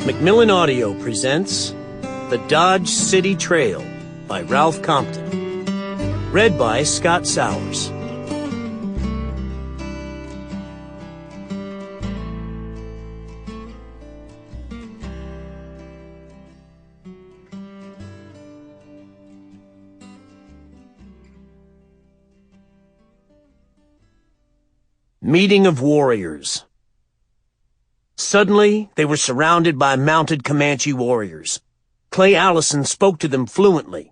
Macmillan Audio presents The Dodge City Trail by Ralph Compton. Read by Scott Sowers. Meeting of Warriors. Suddenly, they were surrounded by mounted Comanche warriors. Clay Allison spoke to them fluently.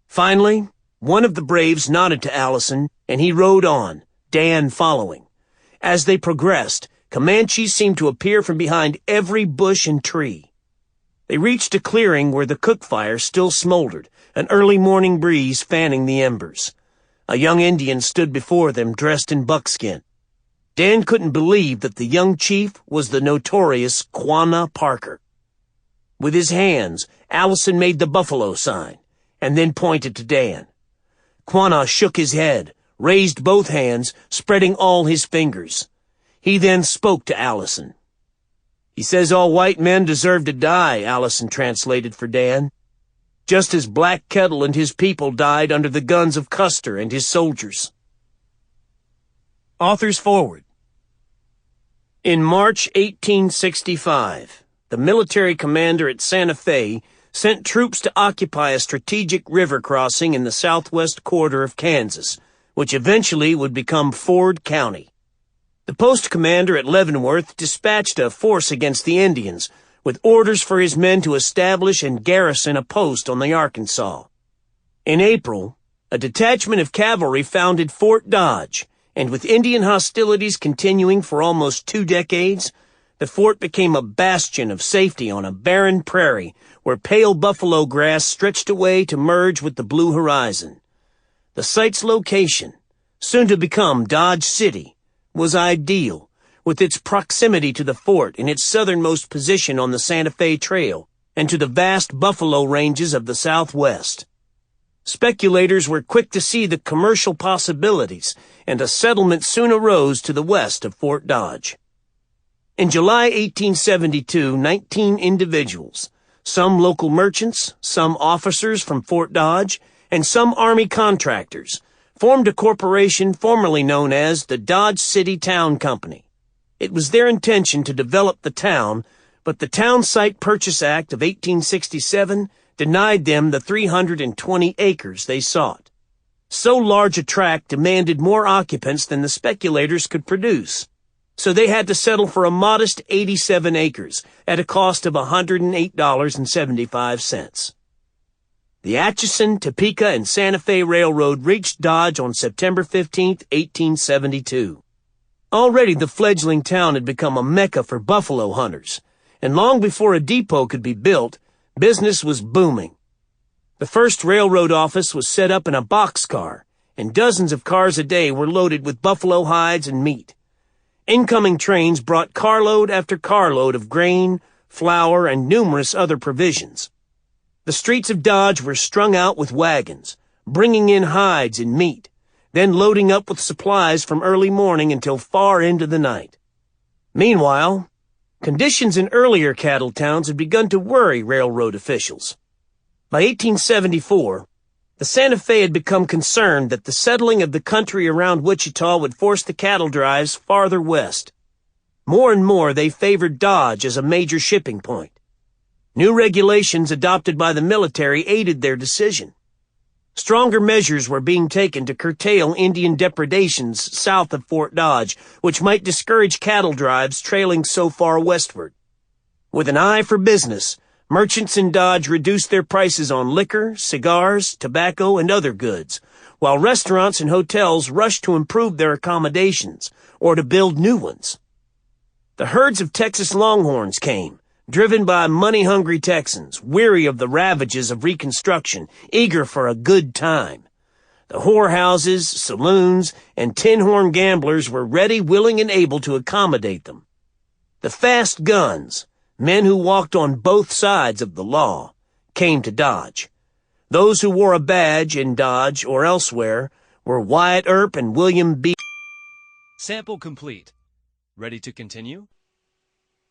Finally, one of the braves nodded to Allison, and he rode on, Dan following. As they progressed, Comanches seemed to appear from behind every bush and tree. They reached a clearing where the cook fire still smoldered, an early morning breeze fanning the embers. A young Indian stood before them dressed in buckskin. Dan couldn't believe that the young chief was the notorious Quanah Parker. With his hands, Allison made the buffalo sign, and then pointed to Dan. Quanah shook his head, raised both hands, spreading all his fingers. He then spoke to Allison. "He says all white men deserve to die," Allison translated for Dan. "Just as Black Kettle and his people died under the guns of Custer and his soldiers." Author's Forward. In March 1865, the military commander at Santa Fe sent troops to occupy a strategic river crossing in the southwest quarter of Kansas, which eventually would become Ford County. The post commander at Leavenworth dispatched a force against the Indians, with orders for his men to establish and garrison a post on the Arkansas. In April, a detachment of cavalry founded Fort Dodge, and with Indian hostilities continuing for almost 2 decades, the fort became a bastion of safety on a barren prairie where pale buffalo grass stretched away to merge with the blue horizon. The site's location, soon to become Dodge City, was ideal, with its proximity to the fort in its southernmost position on the Santa Fe Trail and to the vast buffalo ranges of the Southwest. Speculators were quick to see the commercial possibilities, and a settlement soon arose to the west of Fort Dodge. In July 1872, 19 individuals, some local merchants, some officers from Fort Dodge, and some Army contractors, formed a corporation formerly known as the Dodge City Town Company. It was their intention to develop the town, but the Town Site Purchase Act of 1867 denied them the 320 acres they sought. So large a tract demanded more occupants than the speculators could produce, so they had to settle for a modest 87 acres at a cost of $108.75. The Atchison, Topeka, and Santa Fe Railroad reached Dodge on September 15, 1872. Already the fledgling town had become a mecca for buffalo hunters, and long before a depot could be built, business was booming. The first railroad office was set up in a boxcar, and dozens of cars a day were loaded with buffalo hides and meat. Incoming trains brought carload after carload of grain, flour, and numerous other provisions. The streets of Dodge were strung out with wagons, bringing in hides and meat, then loading up with supplies from early morning until far into the night. Meanwhile, conditions in earlier cattle towns had begun to worry railroad officials. By 1874, the Santa Fe had become concerned that the settling of the country around Wichita would force the cattle drives farther west. More and more they favored Dodge as a major shipping point. New regulations adopted by the military aided their decision. Stronger measures were being taken to curtail Indian depredations south of Fort Dodge, which might discourage cattle drives trailing so far westward. With an eye for business, merchants in Dodge reduced their prices on liquor, cigars, tobacco, and other goods, while restaurants and hotels rushed to improve their accommodations or to build new ones. The herds of Texas longhorns came, driven by money-hungry Texans, weary of the ravages of Reconstruction, eager for a good time. The whorehouses, saloons, and tin-horn gamblers were ready, willing, and able to accommodate them. The fast guns, men who walked on both sides of the law, came to Dodge. Those who wore a badge in Dodge or elsewhere were Wyatt Earp and William B. Sample complete. Ready to continue?